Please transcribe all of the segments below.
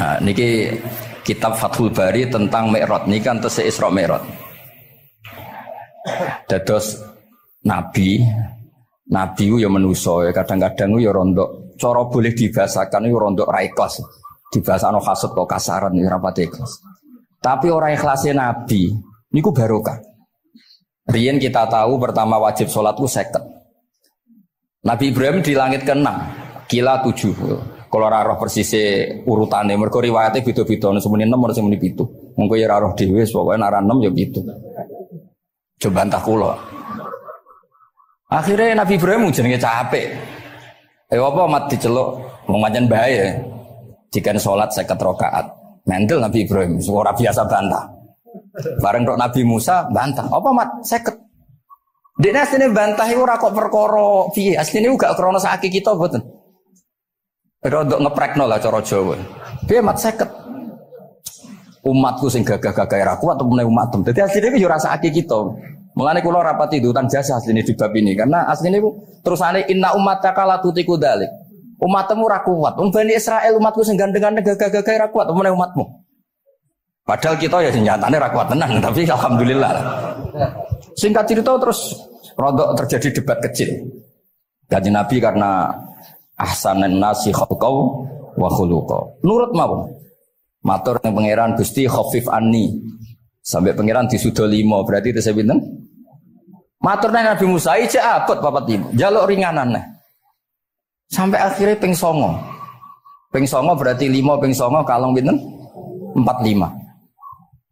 Nah, niki kitab Fathul Bari tentang Mi'raj. Niki kan tesih Isra Mi'raj. Dados nabi ya manusa ya kadang-kadang ya rondok cara boleh dibahasakan ya rondok ra ikhlas. Dibahasano hasud kok kasaran ya rapati ikhlas. Tapi orang ikhlasnya nabi niku barokah. Riyen kita tahu pertama wajib sholat itu 50. Nabi Ibrahim di langit ke-6, kila 7. Kalau ora roh persise urutane mergo riwayate beda-beda, semene 6 ora semene 7. Mengko ya ora roh dhewe, pokoke nek ora 6 ya 7. Coba bantah kula. Akhirnya Nabi Ibrahim jenenge capek. Apa mat diceluk wong pancen bae. Jika sholat 50 rakaat. Mendel Nabi Ibrahim, ora biasa bantah. Bareng kok Nabi Musa bantah. Apa mat 50? Dekne asline bantah iku ora kok perkara piye? Asline iku gak krana sakit kita mboten. Rodok ngeprekno lah cara Jawa. Piye mat 50? Umatku sing gagah-gagah ra kuat temene umatem. Dadi asline iku yo ora sakit kita. Mulane kula rapati dutan jasa asline di bab ini karena asline iku terusane inna ummataka la tutiku dzalik. Umatmu ra kuat. Bani Israel umatku sing gandeng-gandeng gagah-gagah ra kuat temene umatmu. Padahal kita ya nyatane ra kuat tenan, tapi alhamdulillah. Singkat cerita terus rodok terjadi debat kecil. Kanjeng Nabi karena ahsanan nasi khalqau wa khuluqa. Nurut mawon. Matur ning pangeran Gusti khafif anni. Sampai pangeran disudo 5, berarti itu saya pinten? Matur nang Nabi Musa iki abot papat 5. Jaluk ringanan nah. Sampai akhirnya ping 9. Ping 9 berarti 5 ping 9 kalong pinten? 45.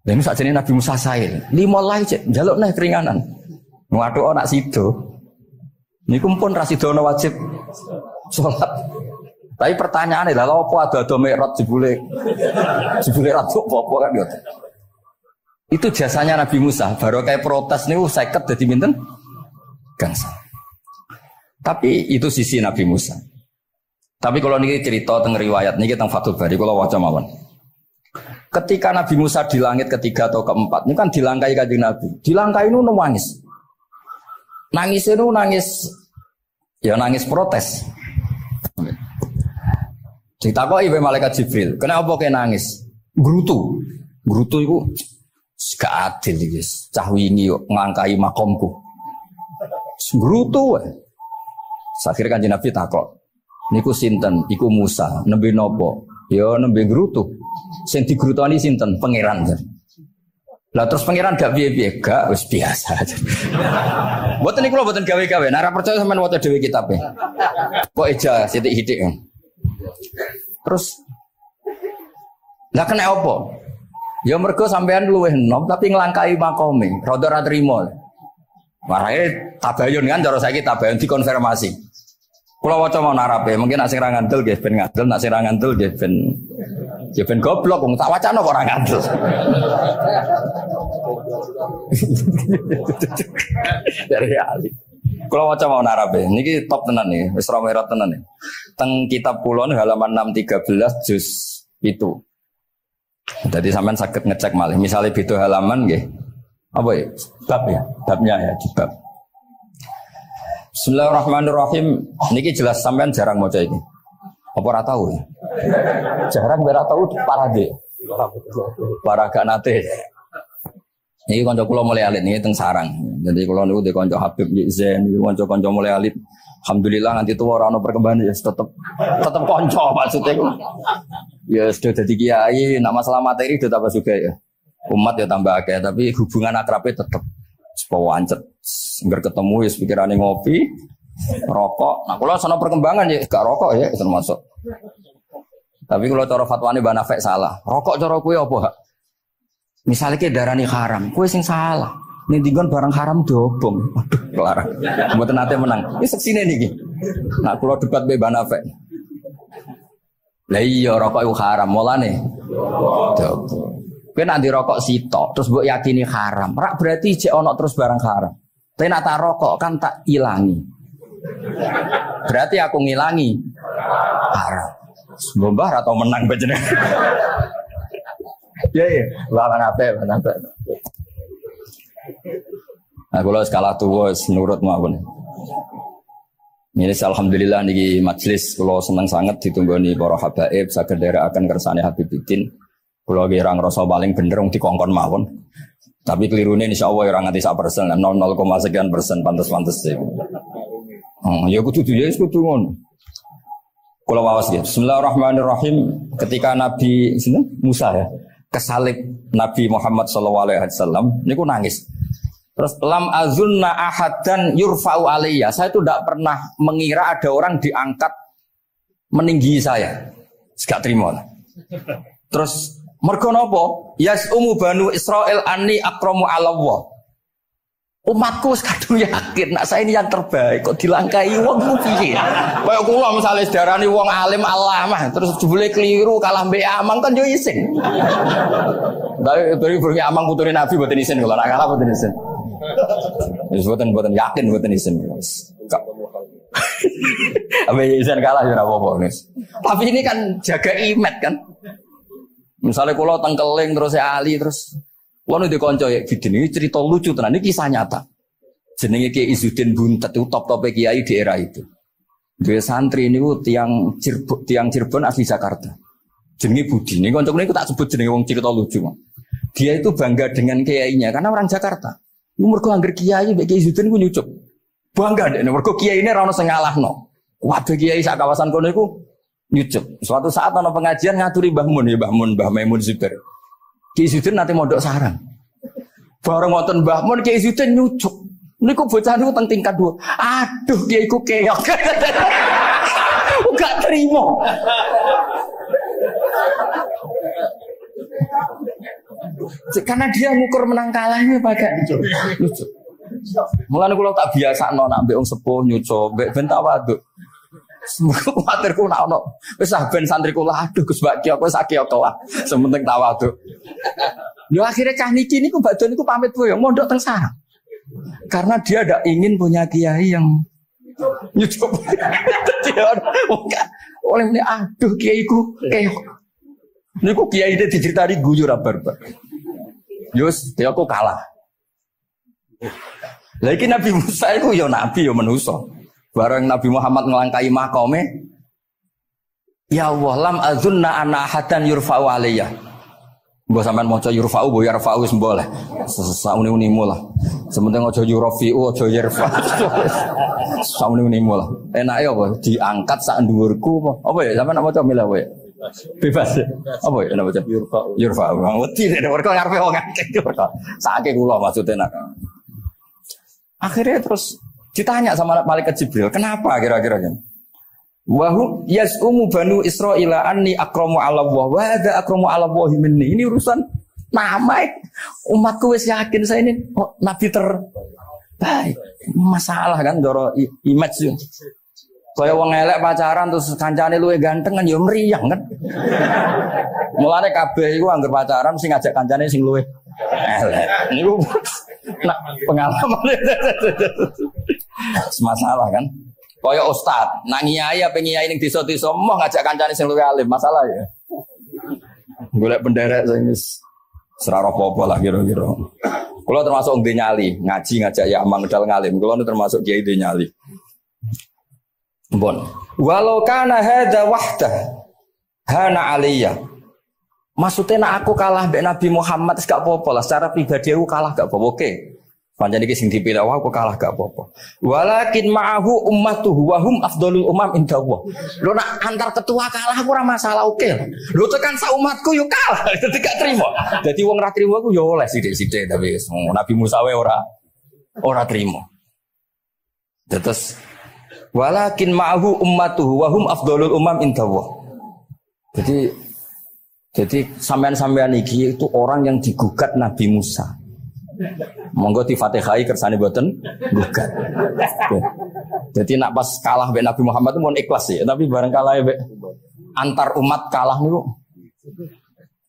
Lha ini sakjane Nabi Musa sae. 5 lae cek njaluk neh keringanan. Ngaduk ana sido. Niku pun ra sidono wajib salat. Tapi pertanyaane lha opo ada Mi'raj jebule ra apa kan yo. Itu jasanya Nabi Musa. Baru kayak protes niku 50 dadi pinten? Gangsal. Tapi itu sisi Nabi Musa. Tapi kalau niki cerita teng riwayat niki teng Fathul Bari kula waca mawon. Ketika Nabi Musa di langit ketiga atau keempat, ini kan dilangkai kanjeng Nabi. Dilangkai itu nangis. Nangis itu nangis protes. Ditakoki wae malaikat Jibril, "Kenapa kowe nangis?" Grutu itu gak adil iki. Cah wingi yo ngangkai makomku. Grutu wae. Akhirnya kanjeng Nabi takok, "Niku sinten? Iku Musa, nembe napa?" "Ya nembe grutu." Sing digrutoni sinten? Pangeran. Lah terus pangeran gak piye-piye, gak wis biasa aja. Mboten niku lho mboten gawe-gawe. Nek ora percaya sampean waca dhewe kitabe. Kok eja sithik-sithik. Terus lah kena apa? Ya mergo sampean luwih enom tapi nglangkai makome, rada ra trimo. Marahe tabayun kan cara saiki tabayun dikonfirmasi. Kula waca mau narape, mungkin nek sing ra ngandel nggih ben ngandel, nek sing ra ngandel nggih ben ya ben goblok wong tak wacana kok ora ngandel. Dari ali. Kula waca mau narape, niki top tenan nih, wis ra merot tenan nih. Teng kitab kula halaman 613 juz itu. Jadi sampean saged ngecek malih, misalnya beda halaman nggih. Apa ya? Bab ya, babnya ya di bab. Bismillahirrahmanirrahim. Niki jelas sampean jarang maca iki. Apa ora tahu? Jarang ora tahu parade. Para gak nate. Niki kanca kula mulai alit niki teng sarang. Jadi kula niku de kanca Habib Zen, kanca-kanca mulai alit. Alhamdulillah nganti tuwa ora ono perkembangan ya tetep kanca maksudnya ku. Ya sudah dadi kiai, nak masalah materi udah tambah juga ya. Umat ya tambah akeh, tapi hubungan akrabnya tetep sepawancet. Ngger ketemu ya pikirane ngopi, rokok. Nah, kalau sono perkembangan ya gak rokok ya termasuk. Tapi kalau cara fatwane Mbak Nafek salah. Rokok cara kowe apa, Hak? Misalnya ke darani haram, kowe sing salah. Ning dinggon barang haram dobong. Aduh, kelarang. Mboten nate menang. Wis seksine niki. Nah, kula debat Mbak Nafek. Lah iya rokok iku haram, mulane dobong. Kowe nek rokok sitok terus mbok yakini haram, rak berarti jek ana terus barang haram. Tapi nek tak rokok kan tak ilangi. Berarti aku ngilangi haram. Mbah atau menang bajene. Ya ya, mana apa. Nah, kalau skala tuwa nurut mawon. Ini alhamdulillah niki majelis kula seneng sanget ditunggoni para habaib saged nderekaken kersane Habibuddin. Kula kira ngrasa paling bener wong dikongkon mawon. Tapi kelirune insyaallah ora nganti 1%, 0,0 sekian persen pantes-pantes sih. Ya kudu kudu ngono. Kula waos nggih. Bismillahirrahmanirrahim. Ketika Nabi Musa ya kesalib Nabi Muhammad sallallahu alaihi wasallam niku nangis. Terus lam azunna ahadan yurfa'u alayya. Saya itu tidak pernah mengira ada orang diangkat meninggi saya. Gak terima lah. Terus mergo napa? Yas'umu banu Israil anni akramu 'ala Allah. Umatku wis kadung yakin nek saya ini yang terbaik kok dilangkai wong ku piye? Kayak kula misale sedarani wong alim alamah terus jebule keliru kalah mbek Amang kan yo isin. Dari Amang putune Nabi mboten isin kula nek kalah mboten isin. Wis boten yakin boten isin. Apa isin kalah ya ora apa-apa, Nis. Tapi ini kan jaga imet kan. Misalnya kula tengkeling terus Ali terus wono di kanca ya gini cerita lucu tenan iki kisah nyata. Jenenge Kiai Izzuddin Buntet itu top-top kiai di era itu. Dia santri niku tiang Cirebon asli Jakarta. Jenenge Budi. Niku kanca niku tak sebut jenenge wong cerita lucu. Dia itu bangga dengan kiainya karena orang Jakarta. Mergo angger kiai mbek Kiai Izzuddin ku nyucuk. Bangga deh, mergo kiai ini ra ono sing ngalahno. Waduh kiai sak kawasan kono iku nyucuk. Suatu saat ana pengajian ngaturi Mbah Mun ya Mbah Maimun Zubair. Kiai Izzuddin nanti mondok sarang. Bareng wonten Mbah Mun Kiai Izzuddin nyucuk. Niku bocah niku teng tingkat 2. Aduh kiai ku keok. Gak terima. Karena dia ngukur menang kalahnya pakai nyucuk. Mulane kula tak biasakno nak mbek wong sepuh nyucuk, mbek ben tak waduk. Kuwatirku nak ono wis ben santri kula aduh Gus Baki aku sak kiyo lah. Sementing tak waduk. Yo akhirnya cah niki niku badhe niku pamit boyo mondok teng sarang. Karena dia tidak ingin punya kiai yang nyucuk. Oleh ini aduh kiaiku keok. Niku kiai ini diceritani guyu ra barbar. Yus, dia aku kalah. Lagi Nabi Musa itu ya Nabi ya manusia. Bareng Nabi Muhammad ngelangkai makome. Ya Allah lam azunna ana hadan yurfa'u alayya. Mbok sampean maca yurfa'u bo yarfa'u wis boleh. Sauni-unimu lah. Sementing aja yurafi'u aja yarfa. Sauni-unimu lah. Enake apa diangkat sak dhuwurku apa? Apa ya sampean maca milih apa ya? Bebas. Apa ya nama macam Yurfa. Wedi nek mergo ngarepe wong akeh. Sakake kula maksude nak. Akhirnya terus ditanya sama malaikat Jibril, "Kenapa kira-kira kan?" Wa hum yas'umu banu Israila anni akramu 'ala Allah wa hadza akramu 'ala Allah minni. Ini urusan nama umatku wis yakin saya ini nabi terbaik. Masalah kan ndoro image. Kaya wong elek pacaran terus kancane luwih ganteng kan ya mriyang kan. Mulane kabeh iku anggere pacaran sing ngajak kancane sing luwih elek. Niku nak pengalaman. Masalah kan. Kaya ustaz, nang nyai apa nyai ning desa-desa moh ngajak kancane sing luwih alim, masalah ya. Golek penderek sing wis ora apa-apa lah kira-kira. Kula termasuk ndek nyali, ngaji ngajak ya amang dal ngalim. Kula termasuk kiai ndek nyali. Bon, walau kana hadza wahdah hana aliyya. Maksudnya nak aku kalah mbek Nabi Muhammad wis gak apa-apa lah, secara pribadi aku kalah gak apa-apa. Oke. Pancen iki sing dipilih aku kalah gak apa-apa. Walakin ma'ahu ummatuhu wa hum afdhalul umam indallah. Lho nak antar ketua kalah aku ora masalah oke. Lho tekan sak umatku yo kalah, dadi gak trimo. Dadi wong ra trimo aku yo oleh sithik-sithik tapi Nabi Musa wae ora trimo. Terus walakin ma'ahu ummatuhu wa hum afdhalul umam indallah. Jadi sampean-sampean iki itu orang yang digugat Nabi Musa. Monggo di Fatihai kersane boten gugat. Jadi nak pas kalah mbek Nabi Muhammad itu mohon ikhlas ya, tapi bareng kalah mbek antar umat kalah niku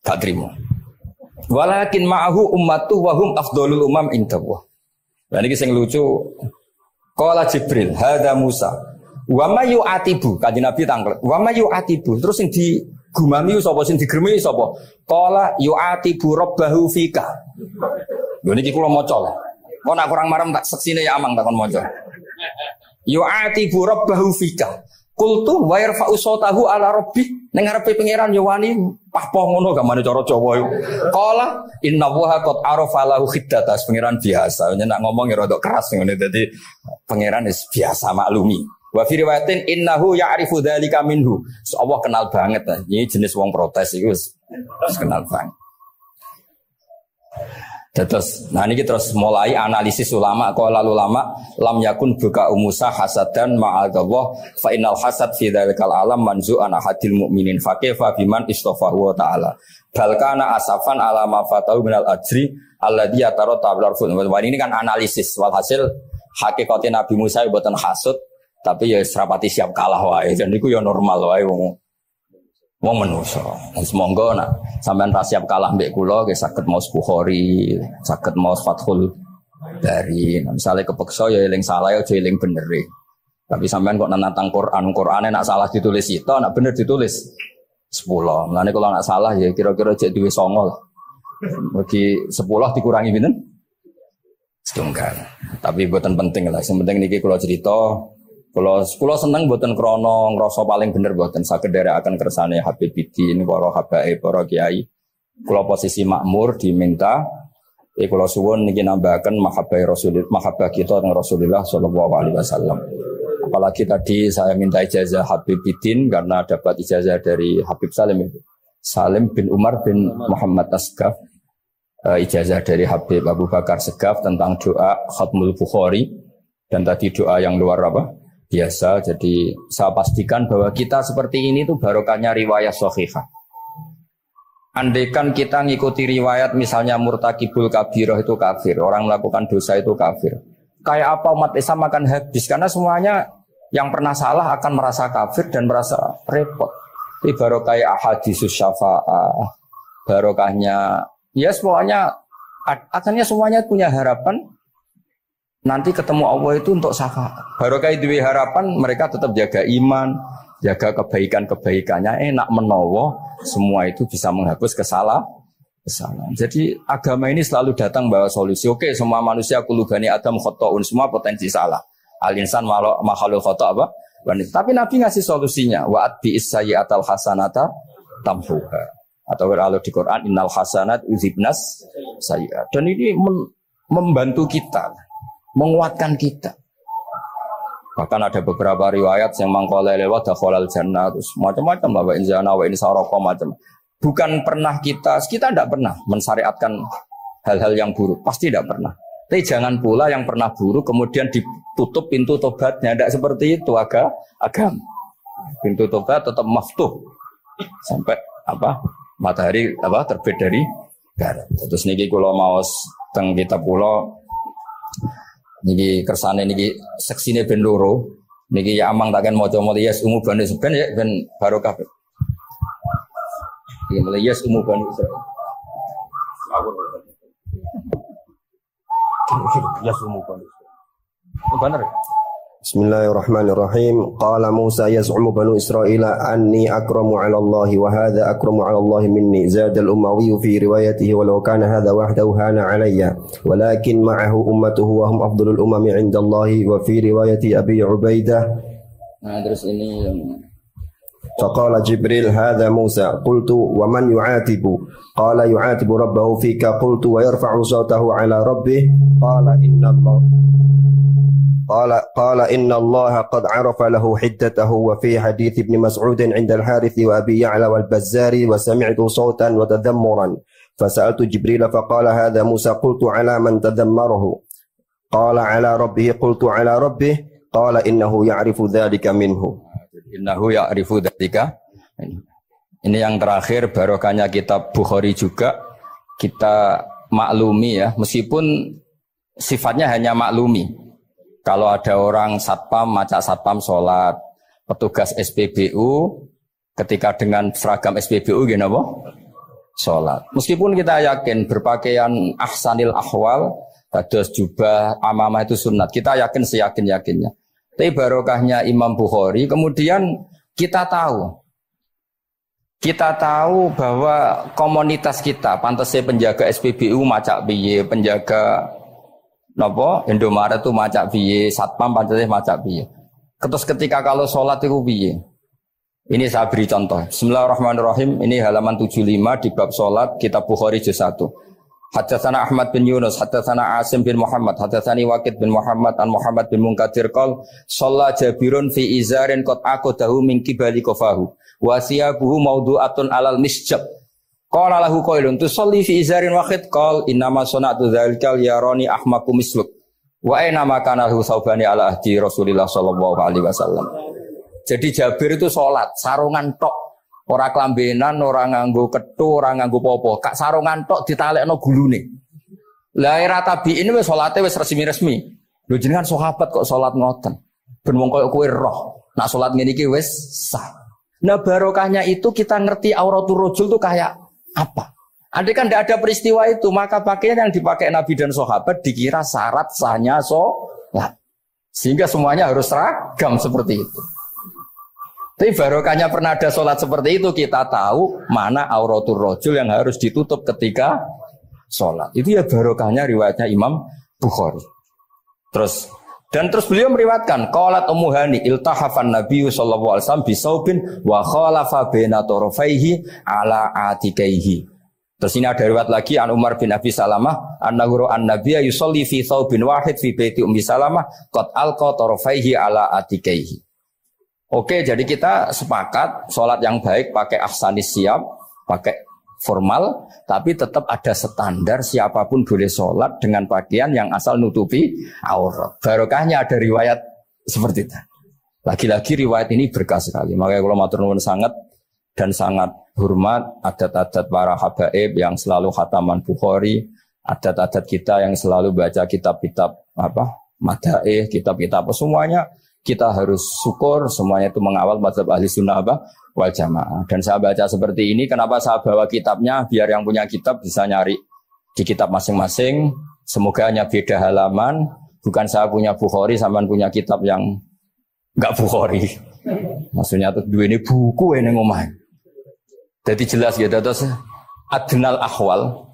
gak trimo. Walakin ma'ahu ummatuhu wa hum afdhalul umam indallah. Lah niki sing lucu. Qala Jibril, hadza Musa. Wa may yu'atibu, kanjeng Nabi tanglet. Wa may yu'atibu, terus sing digumami sapa sing digremi sapa? Qala yu'atibu rabbahu fika. Lho niki kula maca lho. Kok nak kurang marem tak seksine ya amang takon maca. yu'atibu rabbahu fika. Qultu wa yarfa'u sautahu ala rabbih. Ning ngarepe pangeran yo wani pahpoh ngono gamane cara Jawa yo. Qala inna wa qad arafa lahu khiddatas pangeran biasa. Nek ngomong ya rada keras ngene dadi pangeran wis biasa maklumi. Wa fi riwayatin innahu ya'rifu dzalika minhu. Allah kenal banget. Ini jenis wong protes iku wis kenal banget. Terus, nah ini terus mulai analisis ulama. Kalau ulama lam yakun buka umusa hasadan ma'adallah fa innal hasad fi dzalikal alam manzu'an ahadil mu'minin fa kaifa biman istafahu wa ta'ala bal kana asafan ala ma fatahu minal ajri alladhi yatarata bil arfun. Ini kan analisis walhasil hakikate Nabi Musa mboten hasud tapi ya serapati siap kalah wae. Dan niku ya normal wae wong menungso. Semoga nak sampean ra siap kalah mbek kula nggih saged maos Bukhari, saged maos Fathul Bari. Misale kepeksa ya eling salah ya aja eling bener. Tapi sampean kok nantang Qur'ane nak salah ditulis itu, nak bener ditulis 10. Mulane kalau nak salah ya kira-kira jek duwe 9 lah. Bagi 10 dikurangi pinten? Setunggal. Tapi mboten penting lah. Sing penting niki kula cerita. Kalau seneng buatan krono ngrasa paling bener buatan saged akan kersane Habib Bidin para habaib para kiai. Kalau posisi makmur diminta kalau suwun niki nambahaken mahabbah kita dengan Rasulullah sallallahu alaihi wasallam. Apalagi tadi saya minta ijazah Habib Bidin karena dapat ijazah dari Habib Salim bin Umar bin Muhammad Asgaf. Ijazah dari Habib Abu Bakar Segaf tentang doa Khatmul Bukhari dan tadi doa yang luar biasa. Jadi saya pastikan bahwa kita seperti ini tuh barokahnya riwayat sahihah. Andaikan kita ngikuti riwayat misalnya murtakibul kabirah itu kafir, orang melakukan dosa itu kafir. Kayak apa umat Islam akan habis karena semuanya yang pernah salah akan merasa kafir dan merasa repot. Ini barokah ahadisus syafa'ah, barokahnya ya semuanya akhirnya semuanya punya harapan. Nanti ketemu Allah itu untuk syafaat. Barokah itu harapan mereka tetap jaga iman, jaga kebaikan-kebaikannya. Enak menowo, semua itu bisa menghapus kesalahan. Jadi agama ini selalu datang bawa solusi. Oke, semua manusia kulubani adam khotoun, semua potensi salah. Al-insan makhluk khoto apa? Tapi Nabi ngasih solusinya. Wa'at bi'is sayyi'atal hasanata tamhuha. Atau kalau di Quran innal hasanat uzibnas sayyi'at. Dan ini membantu kita, menguatkan kita. Bahkan ada beberapa riwayat yang mangkala lewat dakhalal jannah terus macam-macam lah wa in zana wa in sarqa macam. Bukan pernah kita tidak pernah mensyariatkan hal-hal yang buruk, pasti tidak pernah. Tapi jangan pula yang pernah buruk kemudian ditutup pintu tobatnya, tidak seperti itu agama. Pintu tobat tetap maftuh sampai matahari terbit dari barat. Terus niki kula maos teng kitab kula niki kersane niki seksine ben loro niki ya amang takkan maca muliyas umu bani seben ya ben barokah. Iki muliyas umu bani Israil. Ya umu bani. Benar. Bismillahirrahmanirrahim. Qala Musa yaz'umu banu Israila anni akramu 'ala Allah wa hadha akramu 'ala Allah minni. Zada al-Umawi fi riwayatihi walau kana hadha wahdahu hana 'alayya walakin ma'ahu ummatuhu wa hum afdalul umami 'inda Allah wa fi riwayati Abi Ubaidah. Nah, terus ini yang فقال جبريل هذا موسى قلت ومن يعاتب قال يعاتب ربه فيك قلت ويرفع صوته على ربه قال إن الله قد عرف له حدته وفي حديث ابن مسعود عند الحارث وأبي يعلى والبزار وسمعت صوتا وتذمرا فسألت جبريل فقال هذا موسى قلت على من تذمره قال على ربه قلت على ربه قال إنه يعرف ذلك منه. Innahu ya'rifu dzalika. Ini yang terakhir barokahnya kitab Bukhari juga kita maklumi ya, meskipun sifatnya hanya maklumi. Kalau ada orang satpam, macak satpam sholat, petugas SPBU ketika dengan seragam SPBU gini apa? Sholat. Meskipun kita yakin berpakaian ahsanil ahwal, kados jubah, amamah itu sunat. Kita yakin seyakin-yakinnya. Tapi barokahnya Imam Bukhari, kemudian kita tahu bahwa komunitas kita, pantasnya penjaga SPBU macak biye, penjaga napa Indomaret itu macak piye, satpam pancete macak piye. Terus ketika kalau sholat itu piye? Ini saya beri contoh. Bismillahirrahmanirrahim. Ini halaman 75 di bab sholat kitab Bukhari juz 1. Haddatsana Ahmad bin Yunus, haddatsana Asim bin Muhammad, haddatsani Waqid bin Muhammad an Muhammad bin Munkadir qol shalla Jabirun fi izarin qad aqadahu min qibali qafahu wa siyabuhu mawdu'atun alal misjab. Qala lahu qailun tusalli fi izarin waqid qal innama sana'tu dzalika yarani ahmaku misluk wa aina ma kana lahu saubani ala ahdi Rasulillah sallallahu alaihi wasallam. Jadi Jabir itu sholat sarungan tok. Ora kelambenan, ora nganggo kethu, ora nganggo popo. Kak sarungan tok ditalekno gulune. Lah era tabi'in wis salate wis resmi-resmi. Lho jenengan sahabat kok salat ngoten. Ben wong koyo kowe roh. Nak salat ngene iki wis sah. Nah barokahnya itu kita ngerti auratul rajul itu kayak apa. Andai kan tidak ada peristiwa itu, maka pakaian yang dipakai Nabi dan sahabat dikira syarat sahnya salat. Sehingga semuanya harus seragam seperti itu. Tapi barokahnya pernah ada sholat seperti itu, kita tahu mana auratul rajul yang harus ditutup ketika sholat. Itu ya barokahnya riwayatnya Imam Bukhari. Terus beliau meriwayatkan qalat Ummu Hani iltahafan Nabi sallallahu alaihi wasallam bisaubin wa khalafa baina tarafaihi ala atikaihi. Terus ini ada riwayat lagi an Umar bin Abi Salamah annahu an-nabiyya yusolli fi saubin wahid fi baiti Ummi Salamah qad alqa tarafaihi ala atikaihi. Oke, jadi kita sepakat sholat yang baik pakai ahsanis siap, pakai formal, tapi tetap ada standar siapapun boleh sholat dengan pakaian yang asal nutupi aurat. Barokahnya ada riwayat seperti itu. Lagi-lagi riwayat ini berkah sekali. Makanya kalau matur nuwun sangat dan sangat hormat adat-adat para habaib yang selalu khataman Bukhari, adat-adat kita yang selalu baca kitab-kitab madaih, kitab-kitab semuanya. Kita harus syukur semuanya itu mengawal mazhab ahli sunnah wal jamaah. Dan saya baca seperti ini, kenapa saya bawa kitabnya? Biar yang punya kitab bisa nyari di kitab masing-masing. Semoga hanya beda halaman. Bukan saya punya Bukhari, sampean punya kitab yang enggak Bukhari. Maksudnya tuh dua ini buku ini ngomong. Jadi jelas gitu. Terus adnal ahwal,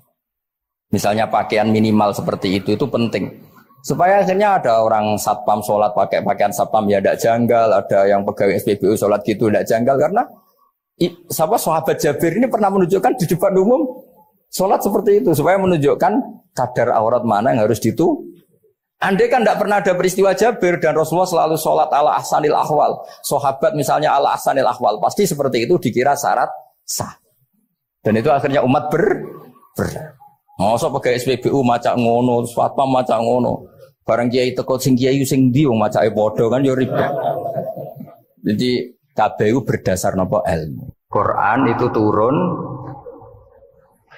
misalnya pakaian minimal seperti itu penting. Supaya akhirnya ada orang satpam sholat pakai pakaian satpam ya tidak janggal, ada yang pegawai SPBU sholat gitu tidak janggal karena sahabat Jabir ini pernah menunjukkan di depan umum sholat seperti itu supaya menunjukkan kadar aurat mana yang harus Andai kan tidak pernah ada peristiwa Jabir dan Rasulullah selalu sholat ala ahsanil ahwal, sahabat misalnya ala ahsanil ahwal, pasti seperti itu dikira syarat sah. Dan itu akhirnya umat Masa pakai SPBU macak ngono, satpam macak ngono. Barang kiai teko sing kiai sing ndi wong macake padha kan yo ribet. Jadi KBU berdasar napa ilmu. Quran itu turun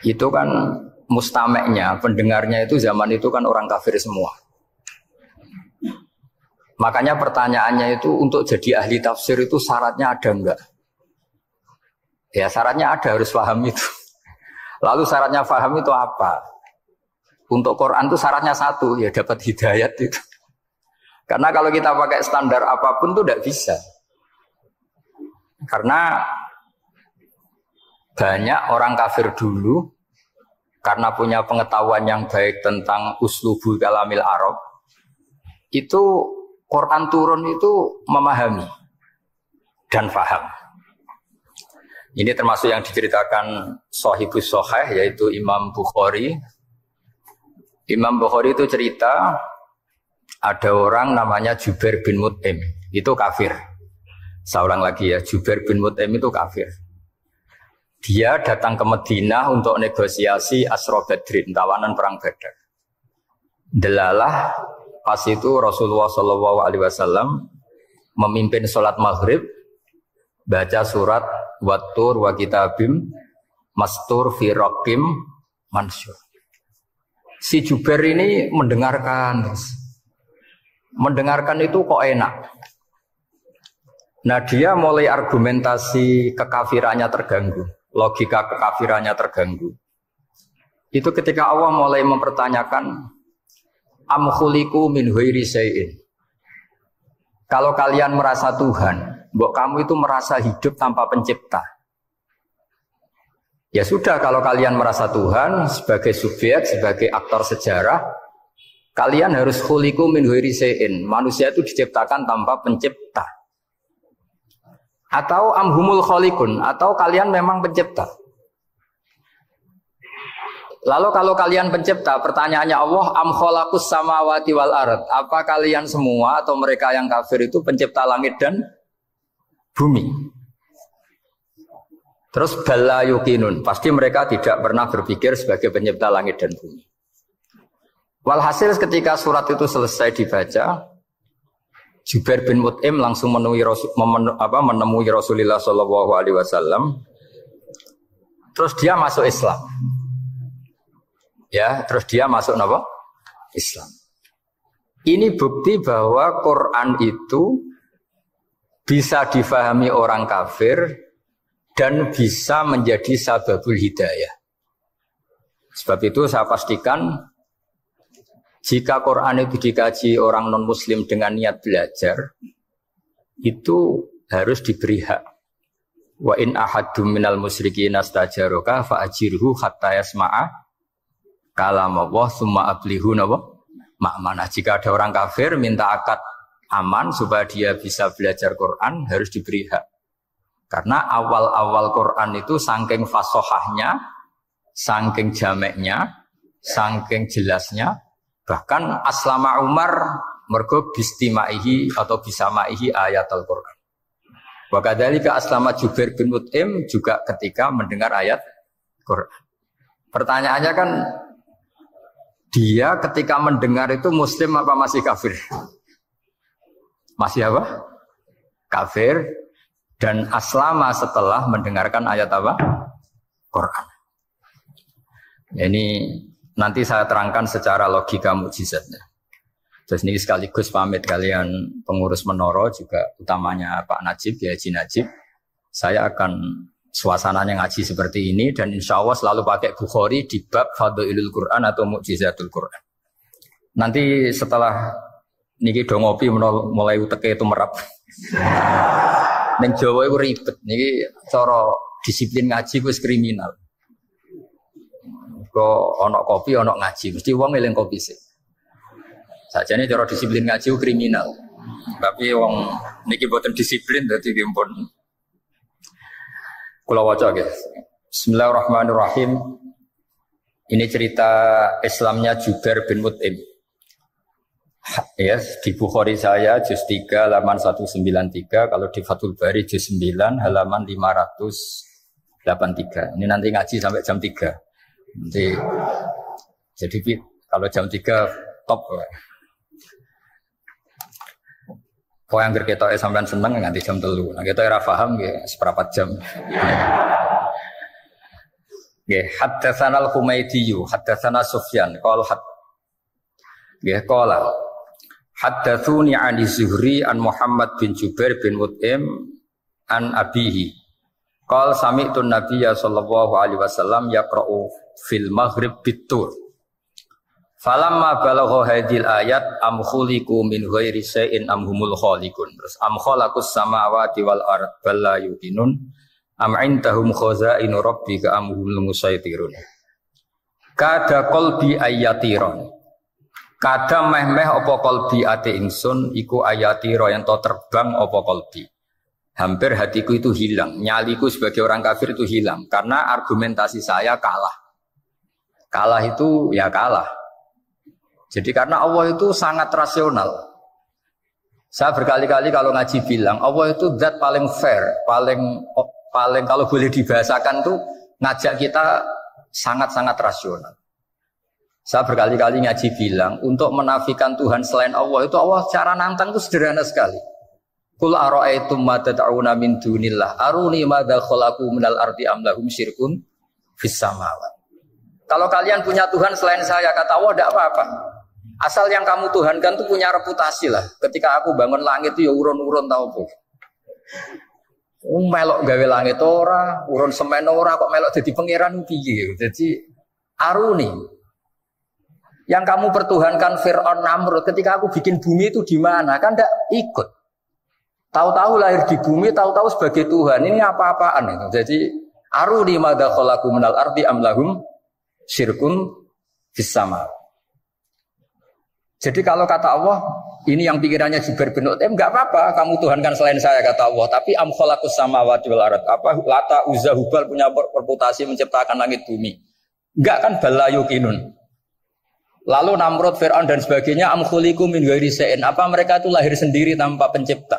itu kan mustameknya, pendengarnya itu zaman itu kan orang kafir semua. Makanya pertanyaannya itu untuk jadi ahli tafsir itu syaratnya ada enggak? Ya syaratnya ada, harus paham itu. Lalu syaratnya paham itu apa? Untuk Quran itu syaratnya satu, ya dapat hidayat itu. Karena kalau kita pakai standar apapun itu tidak bisa. Karena banyak orang kafir dulu, karena punya pengetahuan yang baik tentang uslubul kalamil Arab, itu Quran turun itu memahami dan paham. Ini termasuk yang diceritakan Shahibus Shahih, yaitu Imam Bukhari. Imam Bukhari itu cerita ada orang namanya Jubair bin Mut'im, itu kafir. Saya ulang lagi ya, Jubair bin Mut'im itu kafir. Dia datang ke Madinah untuk negosiasi Asra Badrin, tawanan perang Badar. Delalah pas itu Rasulullah SAW memimpin sholat maghrib, baca surat Wattur wa kitabim mastur fi raqim mansur. Si Jubair ini mendengarkan itu kok enak. Nah dia mulai argumentasi kekafirannya terganggu, logika kekafirannya terganggu. Itu ketika Allah mulai mempertanyakan am khuliqu min ghairi syai'in. Kalau kalian merasa Tuhan, mbok kamu itu merasa hidup tanpa pencipta. Ya sudah, kalau kalian merasa Tuhan sebagai subjek, sebagai aktor sejarah, Kalian harus khuliqu min ghairi syai'in. Manusia itu diciptakan tanpa pencipta. Atau amhumul khaliqun, atau kalian memang pencipta. Lalu kalau kalian pencipta, pertanyaannya Allah, am khalaqus samawati wal ard. Apa kalian semua atau mereka yang kafir itu pencipta langit dan bumi? Terus bala yuqinun, pasti mereka tidak pernah berpikir sebagai pencipta langit dan bumi. Walhasil ketika surat itu selesai dibaca, Jubair bin Mut'im langsung menemui Rasulullah SAW. Terus dia masuk Islam. Ya, terus dia masuk apa? Islam. Ini bukti bahwa Quran itu bisa difahami orang kafir dan bisa menjadi sababul hidayah. Sebab itu saya pastikan jika Quran itu dikaji orang non-muslim dengan niat belajar, itu harus diberi hak. Wa in ahadum minal musyrikin astajaroka fa'ajirhu hatta yasma'a kalam Allah summa ablihu ma'manah. Jika ada orang kafir minta akad aman supaya dia bisa belajar Quran, harus diberi hak. Karena awal-awal Quran itu saking fasohahnya, saking jameknya, saking jelasnya, bahkan aslama Umar mergo bistimaihi atau bisamaihi ayat Al-Quran. Wa kadzalika aslama Jubair bin Mut'im juga ketika mendengar ayat Quran. Pertanyaannya kan, dia ketika mendengar itu muslim apa masih kafir? Masih apa? Kafir. Dan aslama setelah mendengarkan ayat apa? Quran. Ini nanti saya terangkan secara logika mukjizatnya. Terus ini sekaligus pamit kalian pengurus Menoro juga utamanya Pak Najib, ya Haji Najib. Saya akan suasananya ngaji seperti ini dan insya Allah selalu pakai Bukhari di bab Fadhailul Quran atau Mukjizatul Quran. Nanti setelah niki do ngopi mulai uteke itu merap. Ning Jawa itu ribet. Niki cara disiplin ngaji wis kriminal. Kok ono kopi ono ngaji, mesti wong eling kopi sih. Sajane cara disiplin ngaji itu kriminal. Tapi wong niki boten disiplin dadi pun kula waca guys. Bismillahirrahmanirrahim. Ini cerita Islamnya Jubair bin Mut'im. Ya, di Bukhari saya juz 3 halaman 193, kalau di Fathul Bari juz 9 halaman 583. Ini nanti ngaji sampai jam 3. Nanti jadi kalau jam 3 top. Kok yang kita sampean seneng nganti jam 3. Nah, kita ora paham nggih seperempat jam. Nggih, haddatsana al-Humaydi, haddatsana Sufyan, qala nggih qala haddatsuni 'ani Zuhri an Muhammad bin Jubair bin Mut'im an abihi. Qala sami'tu an-nabiyya sallallahu alaihi wasallam yaqra'u fil maghrib bit-tur. Falamma balagha hadhil ayat am khuliqu min ghairi syai'in am humul khaliqun. Terus am khalaqus samawati wal ard bal la yuqinun am indahum khazainu rabbika am humul musaytirun. Kada qalbi ayatiron. Kada meh-meh apa qalbi ate ingsun iku ayatiro yang to terbang apa qalbi. Hampir hatiku itu hilang, nyaliku sebagai orang kafir itu hilang karena argumentasi saya kalah. Kalah itu ya kalah. Jadi karena Allah itu sangat rasional. Saya berkali-kali kalau ngaji bilang Allah itu zat paling fair, paling kalau boleh dibahasakan tuh ngajak kita sangat-sangat rasional. Saya berkali-kali ngaji bilang untuk menafikan Tuhan selain Allah itu Allah cara nantang itu sederhana sekali. Qul ara'aytum ma tad'una min dunillah aruni madza khalaqu minal ardi am lahum syirkun fis samawati. Kalau kalian punya Tuhan selain saya, kata Allah tidak apa-apa. Asal yang kamu tuhankan itu punya reputasi lah. Ketika aku bangun langit itu ya urun-urun tau apa. Melok gawe langit ora, urun semen ora, kok melok jadi pangeran piye. Jadi aruni. Yang kamu pertuhankan Fir'aun Namrud ketika aku bikin bumi itu di mana? Kan tidak ikut. Tahu-tahu lahir di bumi, tahu-tahu sebagai Tuhan. Ini apa-apaan itu. Jadi aruni madza khalaqu minal ardi am lahum syirkun fis sama. Jadi kalau kata Allah, ini yang pikirannya Jubair bin Mut'im, enggak apa-apa, kamu tuhankan selain saya kata Allah. Tapi am khalaqus samawati wal ardh. Apa Lata Uzza Hubal punya reputasi menciptakan langit bumi? Enggak kan bala yuqinun. Lalu Namrud, Fir'aun dan sebagainya am khuliqu min ghairi syai'in. Apa mereka itu lahir sendiri tanpa pencipta?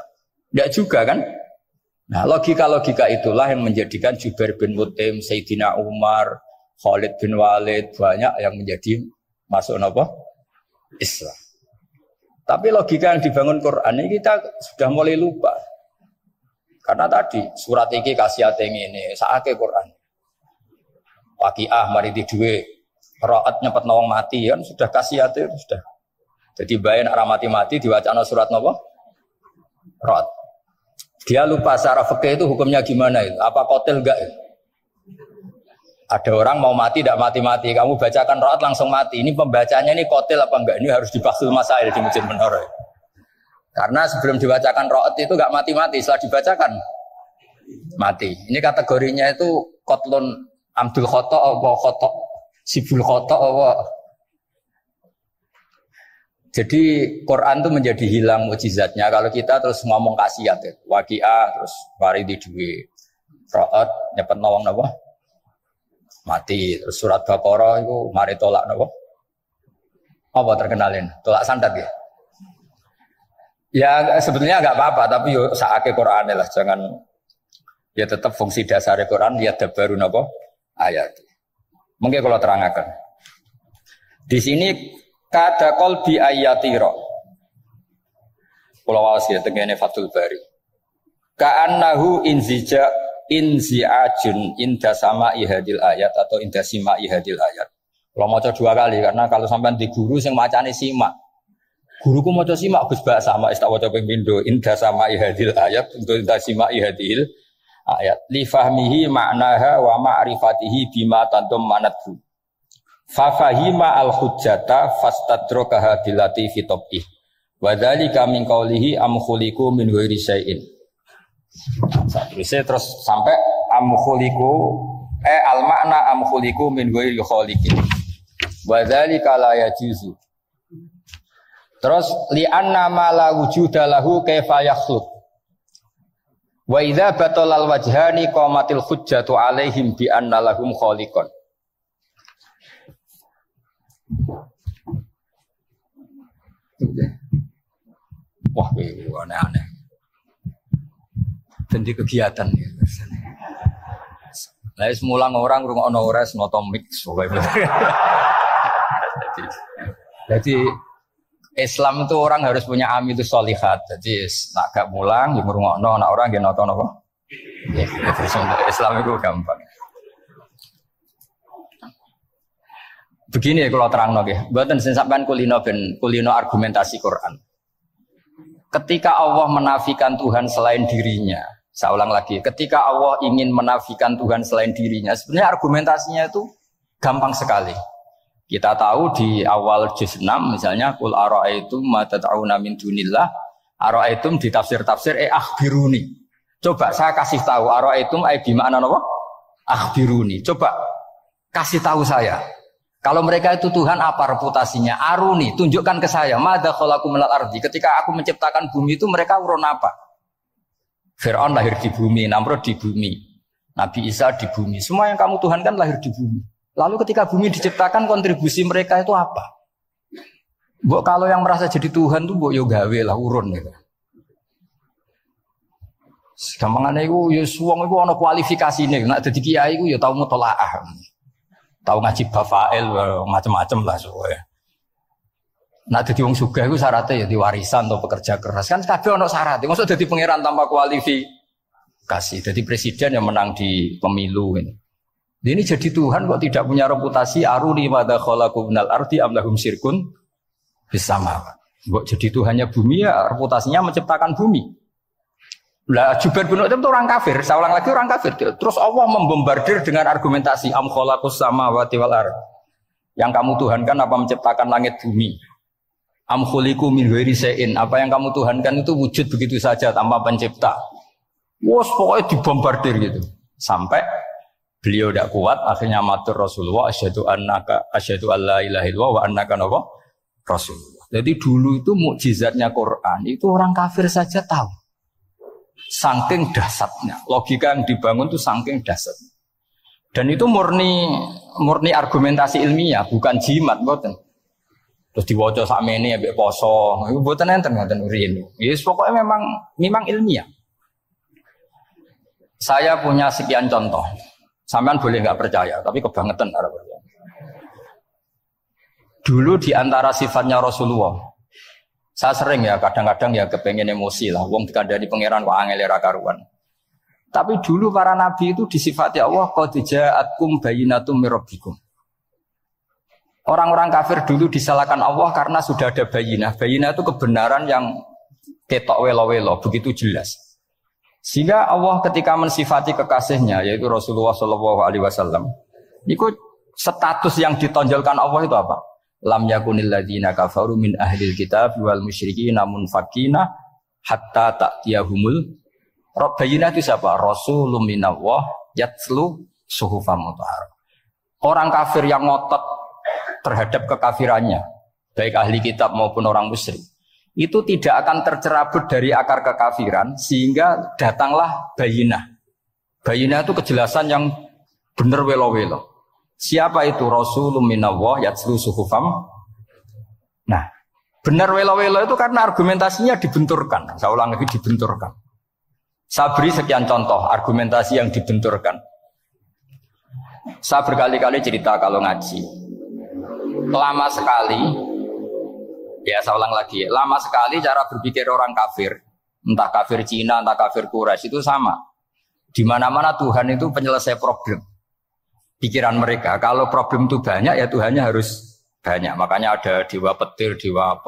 Enggak juga kan? Nah, logika-logika itulah yang menjadikan Jubair bin Mut'im, Sayyidina Umar, Khalid bin Walid banyak yang menjadi masuk apa? Islam. Tapi logika yang dibangun Quran ini kita sudah mulai lupa. Karena tadi surat iki kasih ini saake Quran. Waqiah mari di duwe, raat nyepet nawang mati kan sudah kasih sudah. Jadi bayan arah mati-mati diwacana surat napa? Raat. Dia lupa secara fikih itu hukumnya gimana itu? Apa qatil enggak itu? Ada orang mau mati, tidak mati-mati. Kamu bacakan raat langsung mati. Ini pembacanya ini kotil apa enggak? Ini harus dibahsul masail di Masjid Menara. Karena sebelum dibacakan raat itu enggak mati-mati. Setelah dibacakan mati. Ini kategorinya itu kotlun amdul khoto apa khoto sibul khoto apa. Jadi Quran itu menjadi hilang mukjizatnya kalau kita terus ngomong kasiat ya. Waqiah terus mari di duwe. Raat nyepet nawang napa? Mati. Terus surat Baqarah itu mari tolak napa? Apa terkenalin? Tolak sandat ya? Ya sebetulnya enggak apa-apa tapi yo saake Quran lah jangan ya tetap fungsi dasar Quran lihat baru napa ayat. Mungkin kalau terangkan. Di sini kada qalbi ayatira. Kula waos ya tengene Fathul Bari. Ka'annahu inzi'ajun inda sama ihadil ayat atau inda sima ihadil ayat. Kalau mau coba 2 kali karena kalau sampai di guru yang macane simak. Guruku mau coba simak Gus Ba sama istak waca ping pindho inda sama ihadil ayat untuk inda sima ihadil ayat. Li fahmihi ma'naha wa ma'rifatihi bima tantum manathu. Fa fahima al hujjata fastadrakaha bilati fi tabih. Wa dzalika min qawlihi am khuliqu min ghairi syai'in. Terus sampai amkhuliku al makna amkhuliku min ghairi khaliqin wa dzalika la yajuzu. Terus li anna ma la wujuda lahu kaifa yakhluq wa idza batalal wajhani qamatil hujjatu alaihim bi anna lahum khaliqan. Wah, aneh-aneh. Dan di kegiatan ya. Lah semulang orang rungokno ora noto mix pokoke. Jadi Islam itu orang harus punya amilus sholihat. Jadi nak gak mulang ya ngrungokno, nak orang nggih noto napa? Ya, Islam itu gampang. Begini ya kalau terangno nggih. Mboten sing sampean kulino argumentasi Quran. Ketika Allah menafikan Tuhan selain dirinya, saya ulang lagi, ketika Allah ingin menafikan Tuhan selain dirinya, sebenarnya argumentasinya itu gampang sekali. Kita tahu di awal juz 6 misalnya qul ara'aitum ma tad'una min dunillah, ara'aitum di tafsir-tafsir akhbiruni. Coba saya kasih tahu ara'aitum bima'na napa? Akhbiruni. Coba kasih tahu saya. Kalau mereka itu Tuhan apa reputasinya? Aruni, tunjukkan ke saya. Madza khalaqu minal ardi. Ketika aku menciptakan bumi itu mereka urun apa? Fir'aun lahir di bumi, Namrud di bumi, Nabi Isa di bumi. Semua yang kamu tuhankan lahir di bumi. Lalu ketika bumi diciptakan kontribusi mereka itu apa? Mbok kalau yang merasa jadi Tuhan tuh mbok yo gawe lah urun gitu. Gampangane iku yo wong iku ana kualifikasine. Nek dadi kiai iku yo tau mutolaah. Tahu ngaji bafail macam-macam lah soalnya. Nah jadi wong sugih itu syaratnya ya diwarisan atau pekerja keras kan kabeh ono syarat. Maksud jadi pangeran tanpa kualifikasi. Jadi presiden yang menang di pemilu ini. Ini jadi Tuhan kok tidak punya reputasi aruni madza khalaqu minal ardi am lahum syirkun bisama. Kok jadi Tuhannya bumi ya reputasinya menciptakan bumi. Lah Jubair bin Mut'im itu orang kafir, saya ulang lagi orang kafir. Terus Allah membombardir dengan argumentasi am khalaqus samawati wal ard. Yang kamu tuhankan apa menciptakan langit bumi? Am khuliqu min ghairi syai'in. Apa yang kamu tuhankan itu wujud begitu saja tanpa pencipta. Wos pokoknya dibombardir gitu. Sampai beliau tidak kuat akhirnya matur Rasulullah asyhadu alla ilaha illallah wa annaka rasulullah. Jadi dulu itu mukjizatnya Quran itu orang kafir saja tahu. Saking dahsyatnya, logika yang dibangun itu saking dahsyatnya. Dan itu murni argumentasi ilmiah, bukan jimat, mboten. Terus diwaca sakmene ambek poso, iku mboten enten ngoten riyen. Yes, pokoknya memang ilmiah. Saya punya sekian contoh. Sampean boleh nggak percaya, tapi kebangetan cara percaya. Dulu di antara sifatnya Rasulullah, saya sering ya kadang-kadang ya kepengen emosi lah. Wong dikandani pangeran kok angel ra karuan. Tapi dulu para nabi itu disifati Allah qad ja'atkum bayyinatum mir rabbikum. Orang-orang kafir dulu disalahkan Allah karena sudah ada bayinah. Bayinah itu kebenaran yang ketok welo-welo, begitu jelas. Sehingga Allah ketika mensifati kekasihnya yaitu Rasulullah SAW, itu status yang ditonjolkan Allah itu apa? Lam yakunil ladzina kafaru min ahlil kitab wal musyrikin munfakina hatta ta'tiyahumul Bayinah itu siapa? Rasulun minallah yatslu suhufam mutahhar. Orang kafir yang ngotot terhadap kekafirannya, baik ahli kitab maupun orang musyrik, itu tidak akan tercerabut dari akar kekafiran sehingga datanglah bayinah. Bayinah itu kejelasan yang benar welo-welo. Siapa itu? Rasulun minallah yatslu suhufam. Nah, benar welo-welo itu karena argumentasinya dibenturkan. Saya ulang lagi, dibenturkan. Saya beri sekian contoh argumentasi yang dibenturkan. Saya berkali-kali cerita kalau ngaji. Lama sekali, ya saya ulang lagi, lama sekali cara berpikir orang kafir, entah kafir Cina, entah kafir Quraisy itu sama. Di mana-mana Tuhan itu penyelesai problem. Pikiran mereka, kalau problem itu banyak ya Tuhannya harus banyak. Makanya ada dewa petir, dewa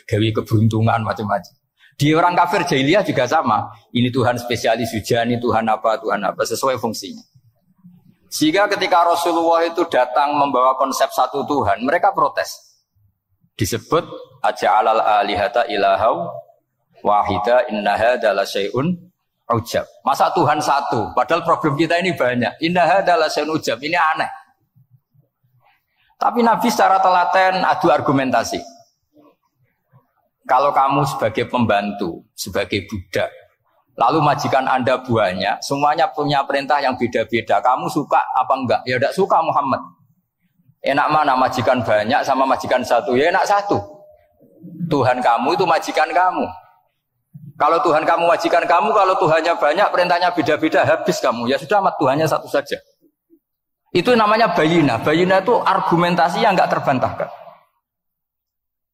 dewi keberuntungan, macam-macam. Di orang kafir jahiliyah juga sama. Ini Tuhan spesialis hujan, ini Tuhan apa, sesuai fungsinya. Sehingga ketika Rasulullah itu datang membawa konsep satu Tuhan, mereka protes. Disebut aja'alal alihata ilahau wahida inna hadza la syai'un ujab. Masa Tuhan satu, padahal problem kita ini banyak. Inna hadza la syai'un ujab, ini aneh. Tapi Nabi secara telaten adu argumentasi. Kalau kamu sebagai pembantu, sebagai budak, lalu majikan Anda banyak, semuanya punya perintah yang beda-beda. Kamu suka apa enggak? Ya tidak suka Muhammad. Enak mana majikan banyak sama majikan satu? Ya enak satu. Tuhan kamu itu majikan kamu. Kalau Tuhan kamu majikan kamu, kalau Tuhannya banyak, perintahnya beda-beda, habis kamu. Ya sudah, amat Tuhannya satu saja. Itu namanya bayinah. Bayinah itu argumentasi yang enggak terbantahkan.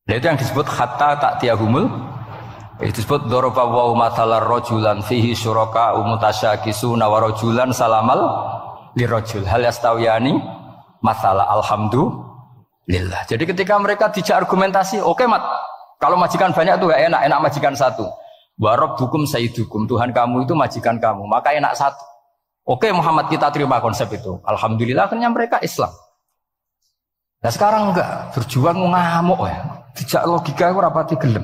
Nah, itu yang disebut hatta ta'tiyahumul. Itu disebut daraba wa mathalar rajulan fihi syuraka mutasyakisuna wa rajulan salamal lirajul hal yastawiyani mathala alhamdulillah. Jadi ketika mereka dijak argumentasi, oke mat, kalau majikan banyak itu gak enak, enak majikan satu. Wa rabbukum sayyidukum, Tuhan kamu itu majikan kamu, maka enak satu. Oke Muhammad, kita terima konsep itu. Alhamdulillah akhirnya mereka Islam. Nah sekarang enggak, berjuang ngamuk ya. Dijak logika aku rapati gelem.